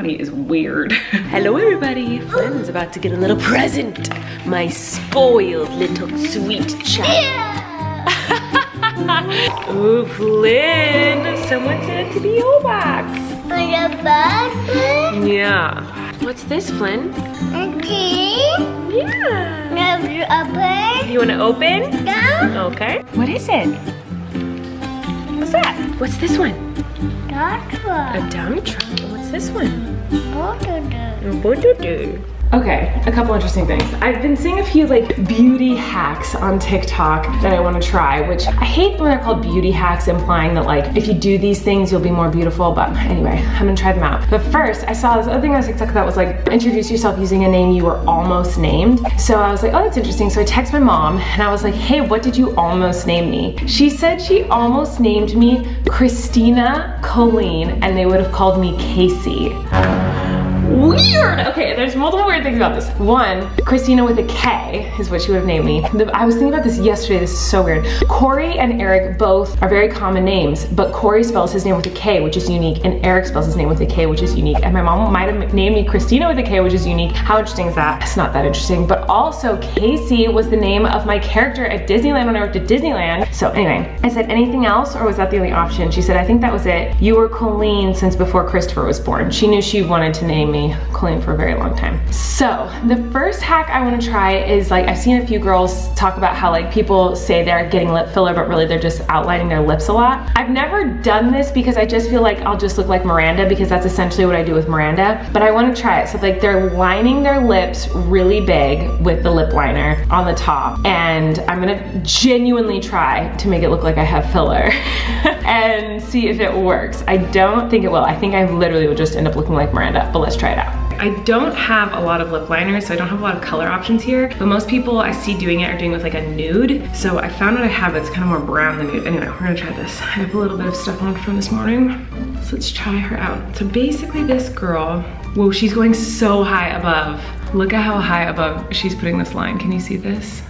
2020 is weird. Hello everybody, Flynn's about to get a little present. My spoiled little sweet child. Oh, Flynn, someone said it to be your box. Yeah. What's this, Flynn? Yeah. You wanna open? Yeah. Okay. What is it? What's that? What's this one? A dump truck. What's this one? Okay, a couple interesting things. I've been seeing a few like beauty hacks on TikTok that I want to try, which I hate when they're called beauty hacks, implying that like if you do these things you'll be more beautiful, but anyway, I'm gonna try them out. But first, I saw this other thing on TikTok that was like, introduce yourself using a name you were almost named. So I was like, oh, that's interesting. So I texted my mom and I was like, hey, what did you almost name me? She said she almost named me Christina Colleen and they would have called me Casey. Weird! Okay, there's multiple weird things about this. One, Christina with a K is what she would have named me. I was thinking about this yesterday, this is so weird. Kory and Eric both are very common names, but Kory spells his name with a K, which is unique, and Eric spells his name with a K, which is unique. And my mom might have named me Christina with a K, which is unique. How interesting is that? It's not that interesting, but also Casey was the name of my character at Disneyland when I worked at Disneyland. So anyway, I said anything else, or was that the only option? She said, I think that was it. You were Colleen since before Christopher was born. She knew she wanted to name me Colleen for a very long time. So the first hack I want to try is like, I've seen a few girls talk about how like people say they're getting lip filler, but really they're just outlining their lips a lot. I've never done this because I just feel like I'll just look like Miranda, because that's essentially what I do with Miranda, but I want to try it. So like they're lining their lips really big with the lip liner on the top, and I'm gonna genuinely try to make it look like I have filler and see if it works. I don't think it will. I think I literally will just end up looking like Miranda, but let's try it out. I don't have a lot of lip liners, so I don't have a lot of color options here, but most people I see doing it are doing with like a nude. So I found what I have, it's kind of more brown than nude. Anyway, we're gonna try this. I have a little bit of stuff on from this morning, so let's try her out. So basically this girl, whoa, she's going so high above. Look at how high above she's putting this line. Can you see this?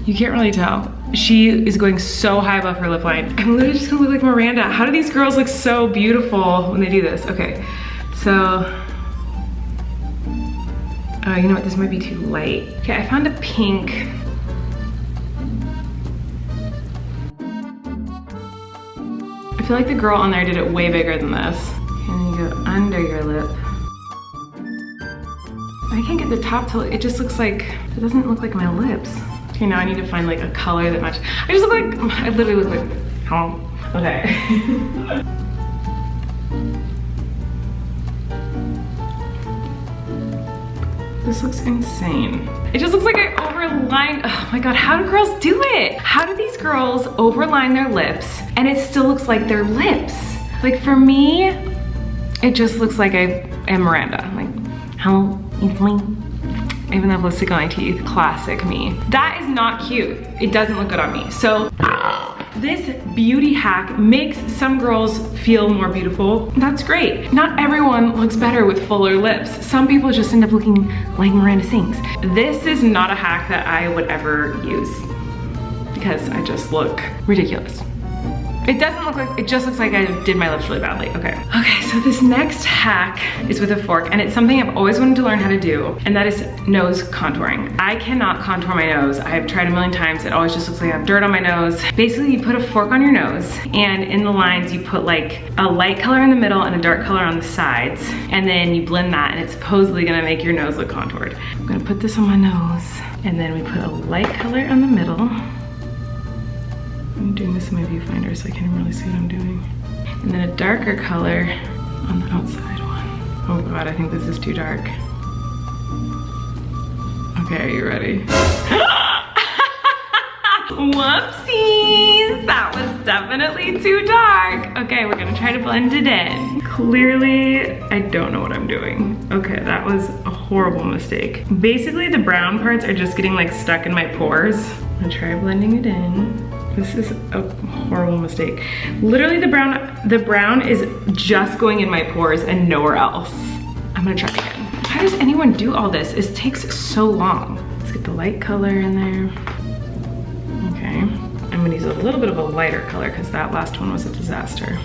You can't really tell. She is going so high above her lip line. I'm literally just gonna look like Miranda. How do these girls look so beautiful when they do this? Okay, so, you know what, this might be too light. Okay, I found a pink. I feel like the girl on there did it way bigger than this. And you go under your lip. I can't get the top to, it just looks like, it doesn't look like my lips. Okay, now I need to find like a color that matches. I just look like, I literally look like, oh, okay. This looks insane. It just looks like I overlined, oh my God, how do girls do it? How do these girls overline their lips and it still looks like their lips? Like for me, it just looks like I am Miranda. Like, how easily? I even have lipstick on my teeth, classic me. That is not cute. It doesn't look good on me. So, this beauty hack makes some girls feel more beautiful. That's great. Not everyone looks better with fuller lips. Some people just end up looking like Miranda sings. This is not a hack that I would ever use because I just look ridiculous. It doesn't look like, it just looks like I did my lips really badly. Okay. Okay, so this next hack is with a fork, and it's something I've always wanted to learn how to do, and that is nose contouring. I cannot contour my nose. I've tried a million times. It always just looks like I have dirt on my nose. Basically, you put a fork on your nose, and in the lines, you put like a light color in the middle and a dark color on the sides, and then you blend that, and it's supposedly gonna make your nose look contoured. I'm gonna put this on my nose, and then we put a light color in the middle. I'm doing this in my viewfinder so I can't really see what I'm doing. And then a darker color on the outside one. Oh God, I think this is too dark. Okay, are you ready? Whoopsies! That was definitely too dark. Okay, we're gonna try to blend it in. Clearly, I don't know what I'm doing. Okay, that was a horrible mistake. Basically, the brown parts are just getting like stuck in my pores. I'm gonna try blending it in. This is a horrible mistake. Literally the brown is just going in my pores and nowhere else. I'm gonna try again. How does anyone do all this? It takes so long. Let's get the light color in there. Okay, I'm gonna use a little bit of a lighter color because that last one was a disaster.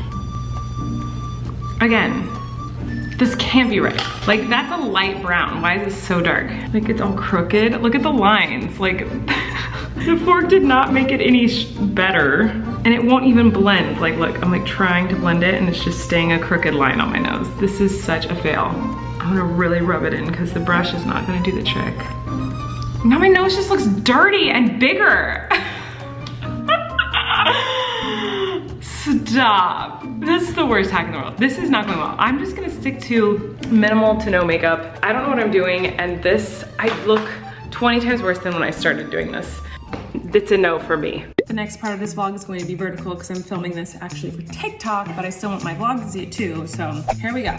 Again, This can't be right. Like, that's a light brown. Why is this so dark? Like, it's all crooked. Look at the lines. Like, the fork did not make it any better. And it won't even blend. Like, look, I'm like trying to blend it and it's just staying a crooked line on my nose. This is such a fail. I'm gonna really rub it in because the brush is not gonna do the trick. Now my nose just looks dirty and bigger. Stop. This is the worst hack in the world. This is not going well. I'm just gonna stick to minimal to no makeup. I don't know what I'm doing, and this, I look 20 times worse than when I started doing this. It's a no for me. The next part of this vlog is going to be vertical because I'm filming this actually for TikTok, but I still want my vlog to see it too, so here we go.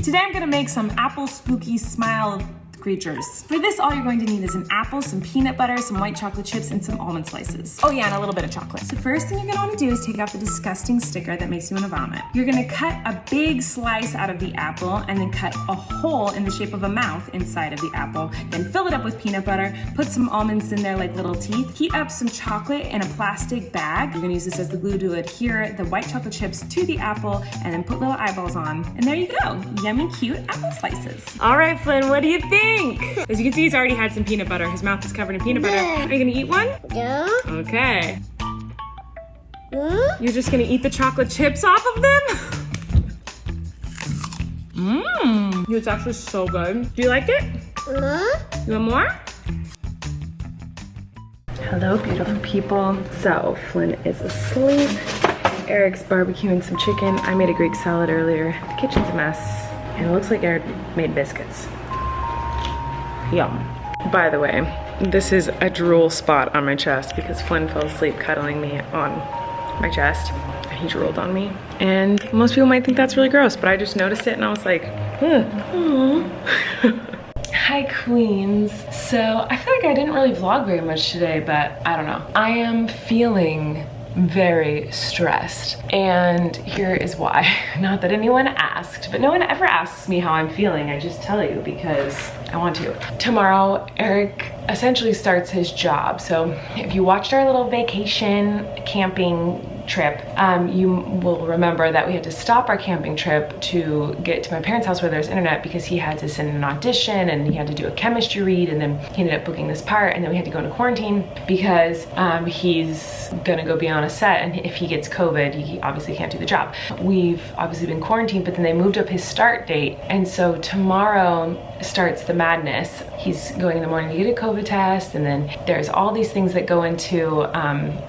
Today I'm gonna make some apple spooky smile creatures. For this, all you're going to need is an apple, some peanut butter, some white chocolate chips, and some almond slices. Oh yeah, and a little bit of chocolate. So first thing you're gonna wanna do is take out the disgusting sticker that makes you wanna vomit. You're gonna cut a big slice out of the apple and then cut a hole in the shape of a mouth inside of the apple. Then fill it up with peanut butter, put some almonds in there like little teeth, heat up some chocolate in a plastic bag. You're gonna use this as the glue to adhere the white chocolate chips to the apple and then put little eyeballs on. And there you go, yummy, cute apple slices. All right, Flynn, what do you think? As you can see, he's already had some peanut butter. His mouth is covered in peanut butter. Are you gonna eat one? Yeah. Okay. You're just gonna eat the chocolate chips off of them? Mmm. It's actually so good. Do you like it? You want more? Hello, beautiful people. So, Flynn is asleep. Eric's barbecuing some chicken. I made a Greek salad earlier. The kitchen's a mess. And it looks like Eric made biscuits. Yum. By the way, this is a drool spot on my chest because Flynn fell asleep cuddling me on my chest. He drooled on me. And most people might think that's really gross, but I just noticed it and I was like, Hi, queens. So I feel like I didn't really vlog very much today, but I don't know. I am feeling very stressed, and here is why. Not that anyone asked, but no one ever asks me how I'm feeling. I just tell you because I want to. Tomorrow, Eric essentially starts his job. So if you watched our little vacation camping trip, you will remember that we had to stop our camping trip to get to my parents' house where there's internet because he had to send an audition and he had to do a chemistry read, and then he ended up booking this part, and then we had to go into quarantine because he's gonna go be on a set, and if he gets COVID, he obviously can't do the job. We've obviously been quarantined, but then they moved up his start date, and so tomorrow starts the madness. He's going in the morning to get a COVID test, and then there's all these things that go into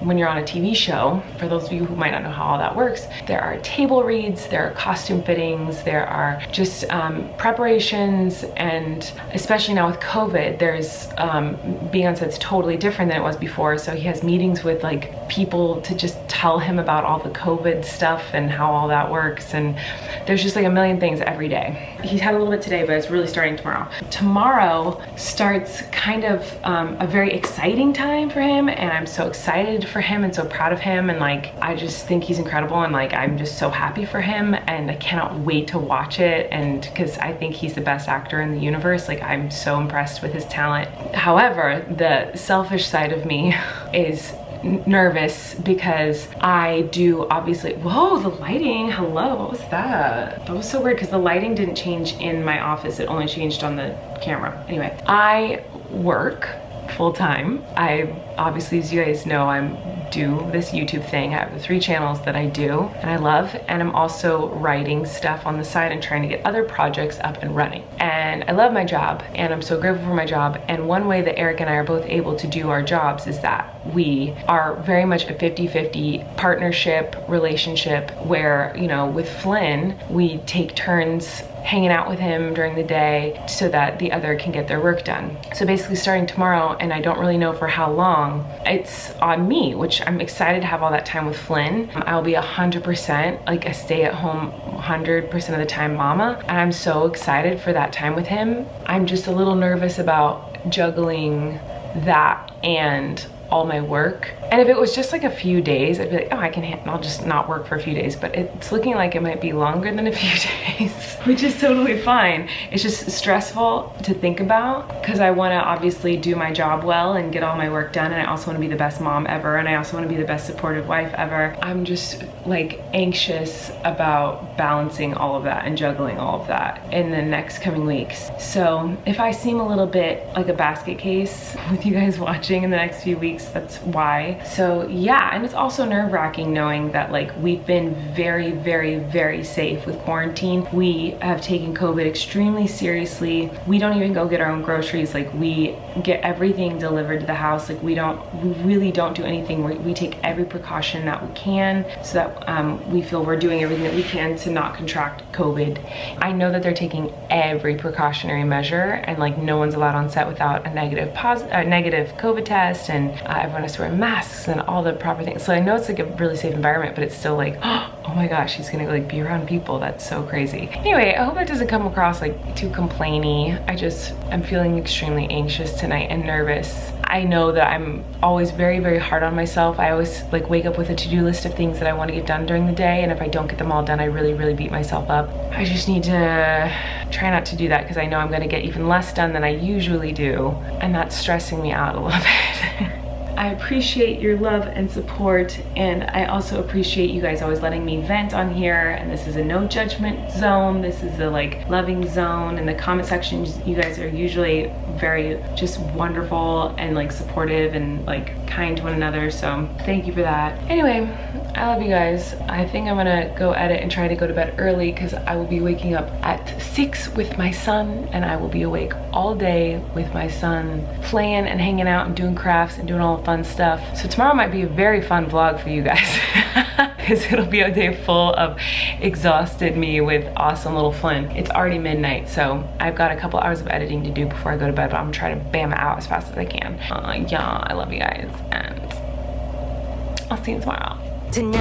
when you're on a TV show. For those of you who might not know how all that works, there are table reads, there are costume fittings, there are just preparations, and especially now with COVID, there's being on set's totally different than it was before. So he has meetings with like people to just tell him about all the COVID stuff and how all that works, and there's just like a million things every day. He's had a little bit today, but it's really starting tomorrow. Tomorrow starts kind of a very exciting time for him, and I'm so excited for him and so proud of him, and like I just think he's incredible, and like I'm just so happy for him, and I cannot wait to watch it, and because I think he's the best actor in the universe. Like I'm so impressed with his talent. However, the selfish side of me is nervous because I do obviously, whoa, the lighting, hello, what was that? That was so weird because the lighting didn't change in my office, it only changed on the camera. Anyway, I work full-time. I obviously, as you guys know, I do this YouTube thing. I have the 3 channels that I do and I love, and I'm also writing stuff on the side and trying to get other projects up and running. And I love my job and I'm so grateful for my job, and one way that Eric and I are both able to do our jobs is that we are very much a 50-50 partnership relationship where, you know, with Flynn, we take turns hanging out with him during the day so that the other can get their work done. So basically starting tomorrow, and I don't really know for how long, it's on me, which I'm excited to have all that time with Flynn. I'll be 100% like a stay-at-home 100% of the time mama, and I'm so excited for that time with him. I'm just a little nervous about juggling that and all my work. And if it was just like a few days, I'd be like, oh, I'll just not work for a few days. But it's looking like it might be longer than a few days, which is totally fine. It's just stressful to think about because I want to obviously do my job well and get all my work done. And I also want to be the best mom ever. And I also want to be the best supportive wife ever. I'm just like anxious about balancing all of that and juggling all of that in the next coming weeks. So if I seem a little bit like a basket case with you guys watching in the next few weeks, that's why. So yeah, and it's also nerve-wracking knowing that like we've been very, very, very safe with quarantine. We have taken COVID extremely seriously. We don't even go get our own groceries. Like we get everything delivered to the house. Like we really don't do anything. We take every precaution that we can so that we feel we're doing everything that we can to not contract COVID. I know that they're taking every precautionary measure and like no one's allowed on set without a negative COVID test, and everyone has to wear masks and all the proper things. So I know it's like a really safe environment, but it's still like, oh my gosh, she's gonna like be around people. That's so crazy. Anyway, I hope that doesn't come across like too complainy. I'm feeling extremely anxious tonight and nervous. I know that I'm always very, very hard on myself. I always like wake up with a to-do list of things that I want to get done during the day, and if I don't get them all done, I really, really beat myself up. I just need to try not to do that because I know I'm going to get even less done than I usually do, and that's stressing me out a little bit. I appreciate your love and support, and I also appreciate you guys always letting me vent on here. And this is a no judgment zone. This is a like loving zone. In the comment section, you guys are usually very just wonderful and like supportive and like kind to one another, so thank you for that. Anyway, I love you guys. I think I'm gonna go edit and try to go to bed early because I will be waking up at 6 with my son, and I will be awake all day with my son playing and hanging out and doing crafts and doing all the fun stuff. So tomorrow might be a very fun vlog for you guys because it'll be a day full of exhausted me with awesome little fun. It's already midnight, so I've got a couple hours of editing to do before I go to bed, but I'm trying to bam it out as fast as I can. Yeah, I love you guys, and I'll see you tomorrow. Tonight